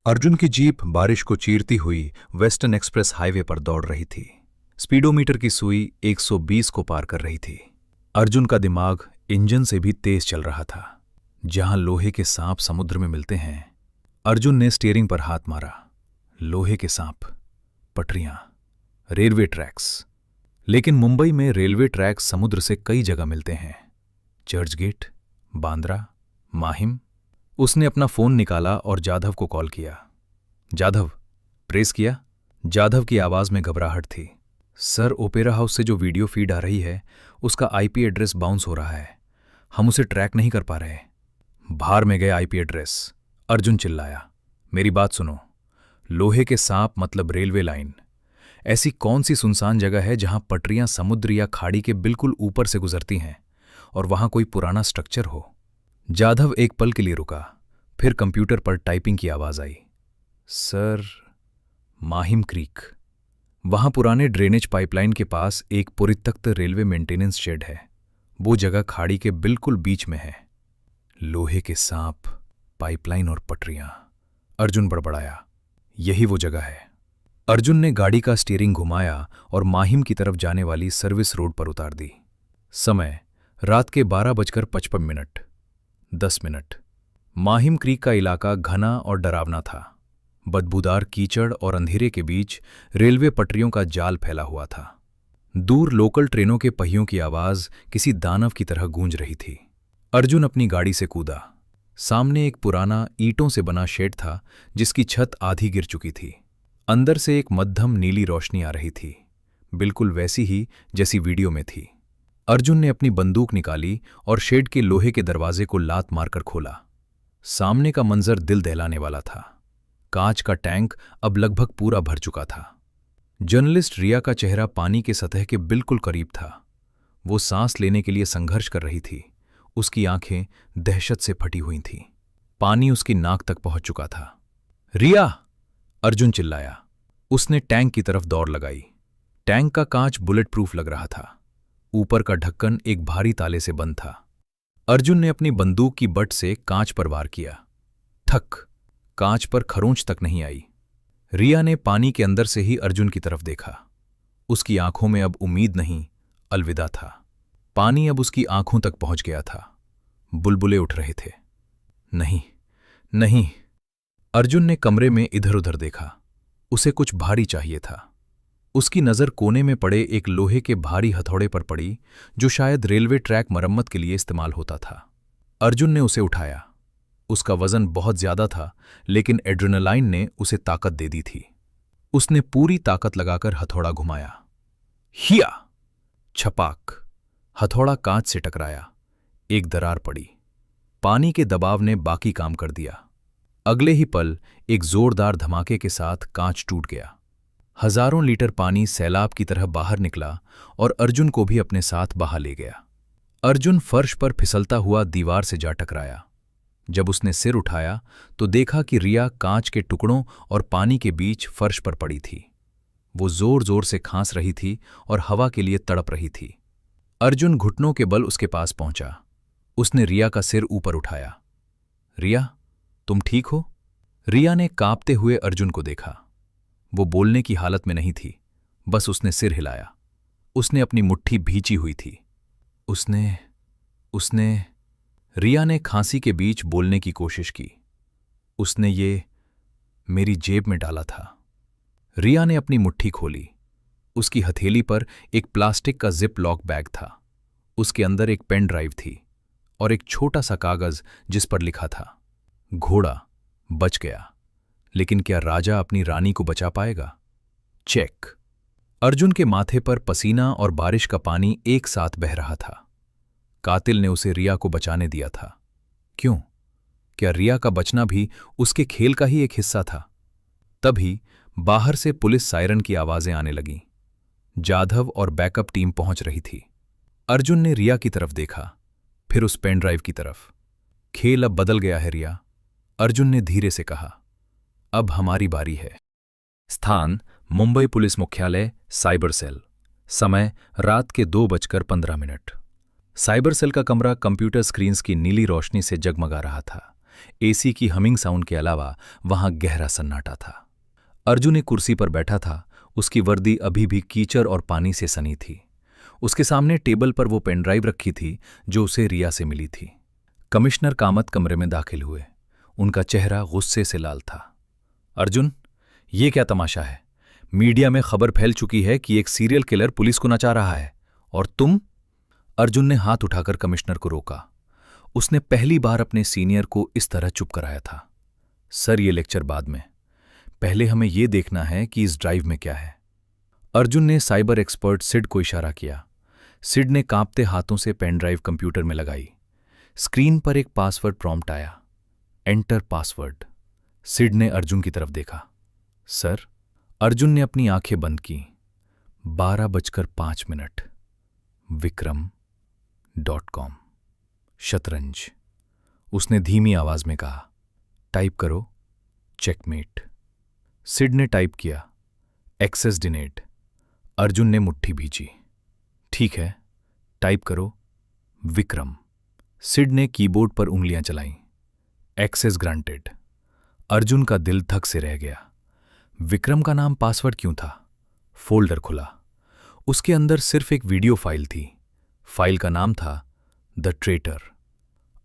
अर्जुन की जीप बारिश को चीरती हुई वेस्टर्न एक्सप्रेस हाईवे पर दौड़ रही थी। स्पीडोमीटर की सुई 120 को पार कर रही थी। अर्जुन का दिमाग इंजन से भी तेज चल रहा था। जहां लोहे के सांप समुद्र में मिलते हैं, अर्जुन ने स्टीयरिंग पर हाथ मारा। लोहे के सांप, पटरियां, रेलवे ट्रैक्स। लेकिन मुंबई में रेलवे ट्रैक समुद्र से कई जगह मिलते हैं। चर्चगेट, बांद्रा, माहिम। उसने अपना फोन निकाला और जाधव को कॉल किया। जाधव, प्रेस किया। जाधव की आवाज में घबराहट थी। सर, ओपेरा हाउस से जो वीडियो फीड आ रही है उसका आईपी एड्रेस बाउंस हो रहा है। हम उसे ट्रैक नहीं कर पा रहे। बाहर में गए आईपी एड्रेस, अर्जुन चिल्लाया। मेरी बात सुनो। लोहे के सांप मतलब रेलवे लाइन। ऐसी कौन सी सुनसान जगह है जहां पटरियां समुद्र या खाड़ी के बिल्कुल ऊपर से गुजरती हैं और वहां कोई पुराना स्ट्रक्चर हो? जाधव एक पल के लिए रुका, फिर कंप्यूटर पर टाइपिंग की आवाज आई। Sir, Mahim creek. वहां पुराने ड्रेनेज पाइपलाइन के पास एक परित्यक्त रेलवे मेंटेनेंस शेड है। वो जगह खाड़ी के बिल्कुल बीच में है। लोहे के सांप, पाइपलाइन और पटरियां, अर्जुन बड़बड़ाया। यही वो जगह है। अर्जुन ने गाड़ी का स्टीयरिंग घुमाया और माहिम की तरफ जाने वाली सर्विस रोड पर उतार दी। समय रात के 12:55। 10 मिनट। माहिम क्रीक का इलाका घना और डरावना था। बदबूदार कीचड़ और अंधेरे के बीच रेलवे पटरियों का जाल फैला हुआ था। दूर लोकल ट्रेनों के पहियों की आवाज किसी दानव की तरह गूंज रही थी। अर्जुन अपनी गाड़ी से कूदा। सामने एक पुराना ईंटों से बना शेड था जिसकी छत आधी गिर चुकी थी। अंदर से एक मध्यम नीली रोशनी आ रही थी, बिल्कुल वैसी ही जैसी वीडियो में थी। अर्जुन ने अपनी बंदूक निकाली और शेड के लोहे के दरवाजे को लात मारकर खोला। सामने का मंजर दिल दहलाने वाला था। कांच का टैंक अब लगभग पूरा भर चुका था। जर्नलिस्ट रिया का चेहरा पानी के सतह के बिल्कुल करीब था। वो सांस लेने के लिए संघर्ष कर रही थी। उसकी आंखें दहशत से फटी हुई थीं। पानी उसकी नाक तक पहुंच चुका था। रिया! अर्जुन चिल्लाया। उसने टैंक की तरफ दौड़ लगाई। टैंक का कांच बुलेट प्रूफ लग रहा था। ऊपर का ढक्कन एक भारी ताले से बंद था। अर्जुन ने अपनी बंदूक की बट से कांच पर वार किया। ठक! कांच पर खरोंच तक नहीं आई। रिया ने पानी के अंदर से ही अर्जुन की तरफ देखा। उसकी आंखों में अब उम्मीद नहीं, अलविदा था। पानी अब उसकी आंखों तक पहुंच गया था। बुलबुले उठ रहे थे। नहीं, नहीं। अर्जुन ने कमरे में इधर उधर देखा। उसे कुछ भारी चाहिए था। उसकी नज़र कोने में पड़े एक लोहे के भारी हथौड़े पर पड़ी जो शायद रेलवे ट्रैक मरम्मत के लिए इस्तेमाल होता था। अर्जुन ने उसे उठाया। उसका वजन बहुत ज्यादा था, लेकिन एड्रेनालाइन ने उसे ताकत दे दी थी। उसने पूरी ताकत लगाकर हथौड़ा घुमाया। हिया! छपाक! हथौड़ा कांच से टकराया। एक दरार पड़ी। पानी के दबाव ने बाकी काम कर दिया। अगले ही पल एक जोरदार धमाके के साथ कांच टूट गया। हजारों लीटर पानी सैलाब की तरह बाहर निकला और अर्जुन को भी अपने साथ बहा ले गया। अर्जुन फर्श पर फिसलता हुआ दीवार से जा टकराया। जब उसने सिर उठाया तो देखा कि रिया कांच के टुकड़ों और पानी के बीच फर्श पर पड़ी थी। वो जोर जोर से खांस रही थी और हवा के लिए तड़प रही थी। अर्जुन घुटनों के बल उसके पास पहुंचा। उसने रिया का सिर ऊपर उठाया। रिया, तुम ठीक हो? रिया ने कांपते हुए अर्जुन को देखा। वो बोलने की हालत में नहीं थी, बस उसने सिर हिलाया। उसने अपनी मुट्ठी भींची हुई थी। उसने रिया ने खांसी के बीच बोलने की कोशिश की। उसने ये मेरी जेब में डाला था। रिया ने अपनी मुट्ठी खोली। उसकी हथेली पर एक प्लास्टिक का जिप लॉक बैग था। उसके अंदर एक पेन ड्राइव थी और एक छोटा सा कागज जिस पर लिखा था, घोड़ा बच गया, लेकिन क्या राजा अपनी रानी को बचा पाएगा? चेक। अर्जुन के माथे पर पसीना और बारिश का पानी एक साथ बह रहा था। कातिल ने उसे रिया को बचाने दिया था। क्यों? क्या रिया का बचना भी उसके खेल का ही एक हिस्सा था? तभी बाहर से पुलिस सायरन की आवाजें आने लगीं। जाधव और बैकअप टीम पहुंच रही थी। अर्जुन ने रिया की तरफ देखा, फिर उस पेन ड्राइव की तरफ। खेल अब बदल गया है रिया, अर्जुन ने धीरे से कहा। अब हमारी बारी है। स्थान मुंबई पुलिस मुख्यालय, साइबर सेल। समय रात के 2:15। साइबर सेल का कमरा कंप्यूटर स्क्रीन्स की नीली रोशनी से जगमगा रहा था। एसी की हमिंग साउंड के अलावा वहां गहरा सन्नाटा था। अर्जुन एक कुर्सी पर बैठा था। उसकी वर्दी अभी भी कीचड़ और पानी से सनी थी। उसके सामने टेबल पर वो पेनड्राइव रखी थी जो उसे रिया से मिली थी। कमिश्नर कामत कमरे में दाखिल हुए। उनका चेहरा गुस्से से लाल था। अर्जुन, ये क्या तमाशा है? मीडिया में खबर फैल चुकी है कि एक सीरियल किलर पुलिस को नचा रहा है, और तुम? अर्जुन ने हाथ उठाकर कमिश्नर को रोका। उसने पहली बार अपने सीनियर को इस तरह चुप कराया था। सर, ये लेक्चर बाद में, पहले हमें यह देखना है कि इस ड्राइव में क्या है। अर्जुन ने साइबर एक्सपर्ट सिड को इशारा किया। सिड ने कांपते हाथों से पेन ड्राइव कंप्यूटर में लगाई। स्क्रीन पर एक पासवर्ड प्रॉम्प्ट आया, एंटर पासवर्ड। सिड ने अर्जुन की तरफ देखा। सर? अर्जुन ने अपनी आंखें बंद की। 12:05 विक्रम.com शतरंज। उसने धीमी आवाज में कहा, टाइप करो चेकमेट। सिड ने टाइप किया, एक्सेस डिनेड। अर्जुन ने मुट्ठी भींची। ठीक है, टाइप करो विक्रम। सिड ने कीबोर्ड पर उंगलियां चलाईं। Access granted. अर्जुन का दिल धक से रह गया। विक्रम का नाम पासवर्ड क्यों था? फोल्डर खुला। उसके अंदर सिर्फ एक वीडियो फाइल थी। फाइल का नाम था द ट्रेटर।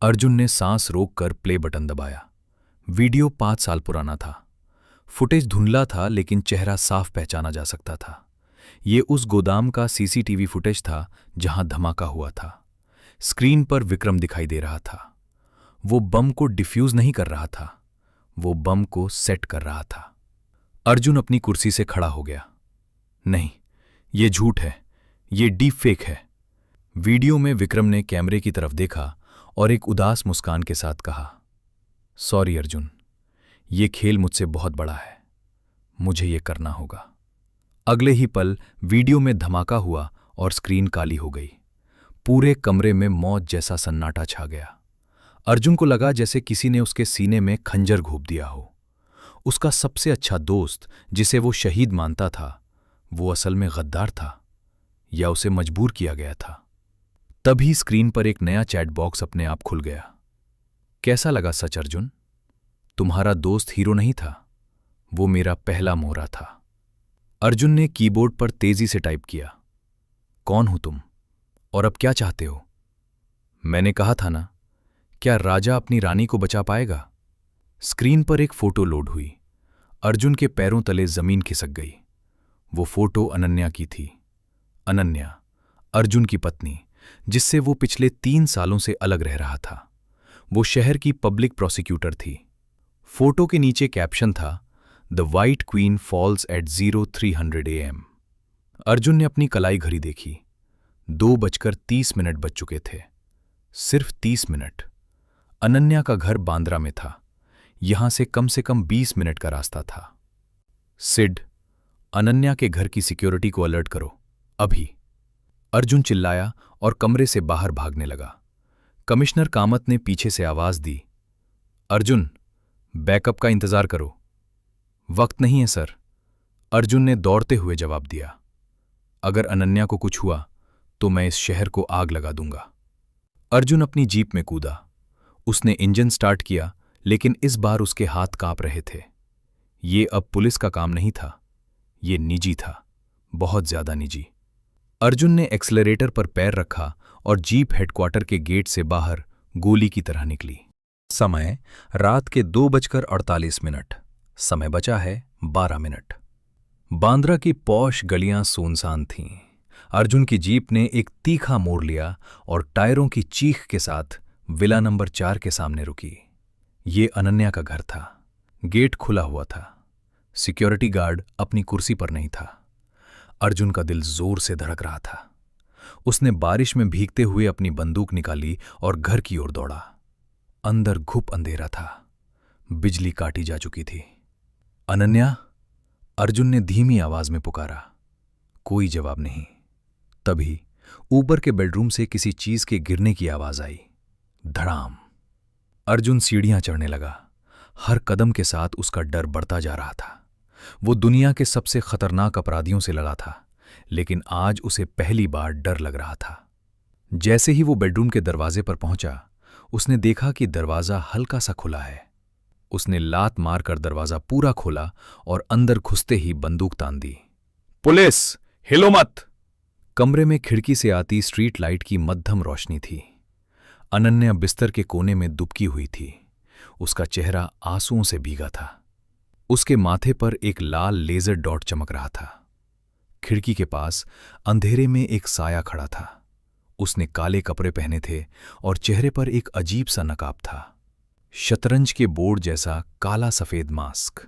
अर्जुन ने सांस रोककर प्ले बटन दबाया। वीडियो 5 साल पुराना था। फुटेज धुंधला था, लेकिन चेहरा साफ पहचाना जा सकता था। ये उस गोदाम का सीसीटीवी फुटेज था जहां धमाका हुआ था। स्क्रीन पर विक्रम दिखाई दे रहा था। वो बम को डिफ्यूज नहीं कर रहा था, वो बम को सेट कर रहा था। अर्जुन अपनी कुर्सी से खड़ा हो गया। नहीं, ये झूठ है, ये डीप फेक है। वीडियो में विक्रम ने कैमरे की तरफ देखा और एक उदास मुस्कान के साथ कहा, सॉरी अर्जुन, ये खेल मुझसे बहुत बड़ा है, मुझे ये करना होगा। अगले ही पल वीडियो में धमाका हुआ और स्क्रीन काली हो गई। पूरे कमरे में मौत जैसा सन्नाटा छा गया। अर्जुन को लगा जैसे किसी ने उसके सीने में खंजर घोंप दिया हो। उसका सबसे अच्छा दोस्त, जिसे वो शहीद मानता था, वो असल में गद्दार था या उसे मजबूर किया गया था। तभी स्क्रीन पर एक नया चैट बॉक्स अपने आप खुल गया। कैसा लगा सच अर्जुन? तुम्हारा दोस्त हीरो नहीं था, वो मेरा पहला मोहरा था। अर्जुन ने कीबोर्ड पर तेजी से टाइप किया, कौन हो तुम और अब क्या चाहते हो? मैंने कहा था ना, क्या राजा अपनी रानी को बचा पाएगा? स्क्रीन पर एक फोटो लोड हुई। अर्जुन के पैरों तले जमीन खिसक गई। वो फोटो अनन्या की थी। अनन्या, अर्जुन की पत्नी, जिससे वो पिछले 3 सालों से अलग रह रहा था। वो शहर की पब्लिक प्रोसिक्यूटर थी। फोटो के नीचे कैप्शन था, the white queen falls at 0300 AM। Arjun ने अपनी कलाई घड़ी देखी। 2:30 बज चुके थे। सिर्फ 30 मिनट। अनन्या का घर बांद्रा में था। यहां से कम 20 मिनट का रास्ता था। सिड, अनन्या के घर की सिक्योरिटी को अलर्ट करो, अभी। अर्जुन चिल्लाया और कमरे से बाहर भागने लगा। कमिश्नर कामत ने पीछे से आवाज दी, अर्जुन, बैकअप का इंतजार करो। वक्त नहीं है सर, अर्जुन ने दौड़ते हुए जवाब दिया। अगर अनन्या को कुछ हुआ तो मैं इस शहर को आग लगा दूंगा। अर्जुन अपनी जीप में कूदा। उसने इंजन स्टार्ट किया, लेकिन इस बार उसके हाथ कांप रहे थे। ये अब पुलिस का काम नहीं था, ये निजी था, बहुत ज्यादा निजी। अर्जुन ने एक्सेलरेटर पर पैर रखा और जीप हेडक्वार्टर के गेट से बाहर गोली की तरह निकली। समय रात के 2:48। समय बचा है 12 मिनट। बांद्रा की पौश गलियां सुनसान थीं। अर्जुन की जीप ने एक तीखा मोड़ लिया और टायरों की चीख के साथ विला नंबर 4 के सामने रुकी। ये अनन्या का घर था। गेट खुला हुआ था। सिक्योरिटी गार्ड अपनी कुर्सी पर नहीं था। अर्जुन का दिल जोर से धड़क रहा था। उसने बारिश में भीगते हुए अपनी बंदूक निकाली और घर की ओर दौड़ा। अंदर घुप अंधेरा था। बिजली काटी जा चुकी थी। अनन्या, अर्जुन ने धीमी आवाज में पुकारा। कोई जवाब नहीं। तभी ऊपर के बेडरूम से किसी चीज के गिरने की आवाज आई। धड़ाम। अर्जुन सीढ़ियां चढ़ने लगा। हर कदम के साथ उसका डर बढ़ता जा रहा था। वो दुनिया के सबसे खतरनाक अपराधियों से लड़ा था, लेकिन आज उसे पहली बार डर लग रहा था। जैसे ही वो बेडरूम के दरवाजे पर पहुंचा, उसने देखा कि दरवाजा हल्का सा खुला है। उसने लात मारकर दरवाजा पूरा खोला और अंदर घुसते ही बंदूक तान दी। पुलिस, हिलो मत! कमरे में खिड़की से आती स्ट्रीट लाइट की मध्यम रोशनी थी। अनन्या बिस्तर के कोने में दुबकी हुई थी। उसका चेहरा आंसुओं से भीगा था। उसके माथे पर एक लाल लेजर डॉट चमक रहा था। खिड़की के पास अंधेरे में एक साया खड़ा था। उसने काले कपड़े पहने थे और चेहरे पर एक अजीब सा नकाब था, शतरंज के बोर्ड जैसा काला सफेद मास्क।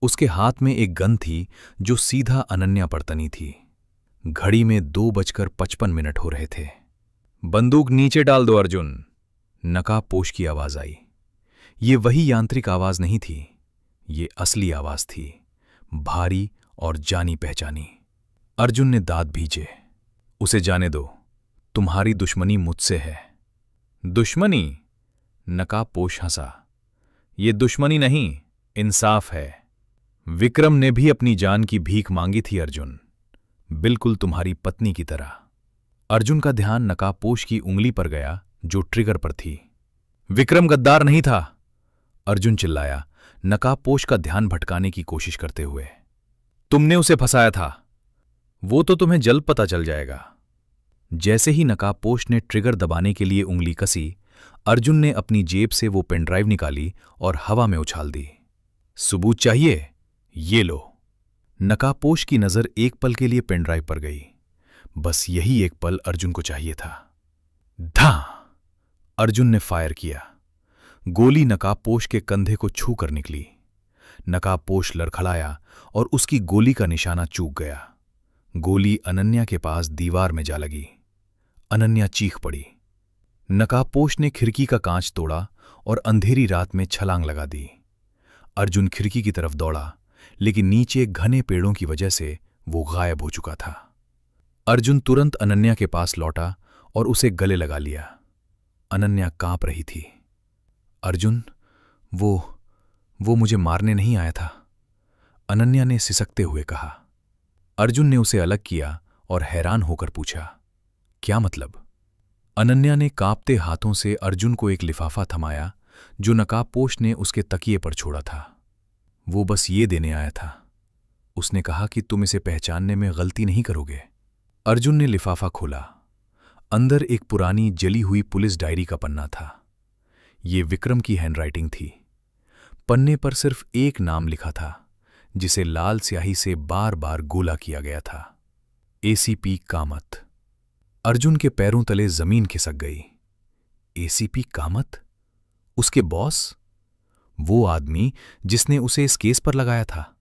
उसके हाथ में एक गन थी जो सीधा अनन्या पर तनी थी। घड़ी में 2:55 हो रहे थे। बंदूक नीचे डाल दो अर्जुन, नकाबपोश की आवाज आई। ये वही यांत्रिक आवाज नहीं थी, ये असली आवाज थी, भारी और जानी पहचानी। अर्जुन ने दांत भींचे। उसे जाने दो, तुम्हारी दुश्मनी मुझसे है। दुश्मनी? नकाबपोश हंसा। ये दुश्मनी नहीं, इंसाफ है। विक्रम ने भी अपनी जान की भीख मांगी थी अर्जुन, बिल्कुल तुम्हारी पत्नी की तरह। अर्जुन का ध्यान नकाबपोश की उंगली पर गया जो ट्रिगर पर थी। विक्रम गद्दार नहीं था, अर्जुन चिल्लाया, नकाबपोश का ध्यान भटकाने की कोशिश करते हुए। तुमने उसे फंसाया था, वो तो तुम्हें जल्द पता चल जाएगा। जैसे ही नकाबपोश ने ट्रिगर दबाने के लिए उंगली कसी, अर्जुन ने अपनी जेब से वो पेनड्राइव निकाली और हवा में उछाल दी। सबूत चाहिए? ये लो। नकाबपोश की नजर एक पल के लिए पेनड्राइव पर गई। बस यही एक पल अर्जुन को चाहिए था। धा! अर्जुन ने फायर किया। गोली नकाबपोश के कंधे को छू कर निकली। नकाबपोश लड़खड़ाया और उसकी गोली का निशाना चूक गया। गोली अनन्या के पास दीवार में जा लगी। अनन्या चीख पड़ी। नकाबपोश ने खिड़की का कांच तोड़ा और अंधेरी रात में छलांग लगा दी। अर्जुन खिड़की की तरफ दौड़ा, लेकिन नीचे घने पेड़ों की वजह से वो गायब हो चुका था। अर्जुन तुरंत अनन्या के पास लौटा और उसे गले लगा लिया। अनन्या कांप रही थी। अर्जुन, वो मुझे मारने नहीं आया था, अनन्या ने सिसकते हुए कहा। अर्जुन ने उसे अलग किया और हैरान होकर पूछा, क्या मतलब? अनन्या ने कांपते हाथों से अर्जुन को एक लिफाफा थमाया जो नकाबपोश ने उसके तकिए पर छोड़ा था। वो बस ये देने आया था। उसने कहा कि तुम इसे पहचानने में गलती नहीं करोगे। अर्जुन ने लिफाफा खोला। अंदर एक पुरानी जली हुई पुलिस डायरी का पन्ना था। ये विक्रम की हैंडराइटिंग थी। पन्ने पर सिर्फ एक नाम लिखा था, जिसे लाल स्याही से बार बार गोला किया गया था, एसीपी कामत। अर्जुन के पैरों तले जमीन खिसक गई। एसीपी कामत? उसके बॉस? वो आदमी जिसने उसे इस केस पर लगाया था?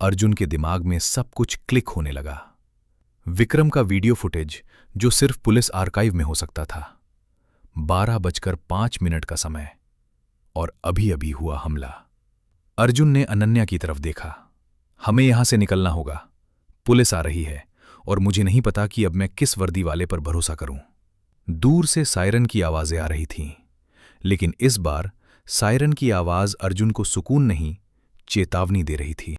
अर्जुन के दिमाग में सब कुछ क्लिक होने लगा। विक्रम का वीडियो फुटेज, जो सिर्फ पुलिस आर्काइव में हो सकता था। 12:05 का समय, और अभी अभी हुआ हमला। अर्जुन ने अनन्या की तरफ देखा। हमें यहां से निकलना होगा, पुलिस आ रही है और मुझे नहीं पता कि अब मैं किस वर्दी वाले पर भरोसा करूं। दूर से सायरन की आवाजें आ रही थीं, लेकिन इस बार सायरन की आवाज अर्जुन को सुकून नहीं, चेतावनी दे रही थी।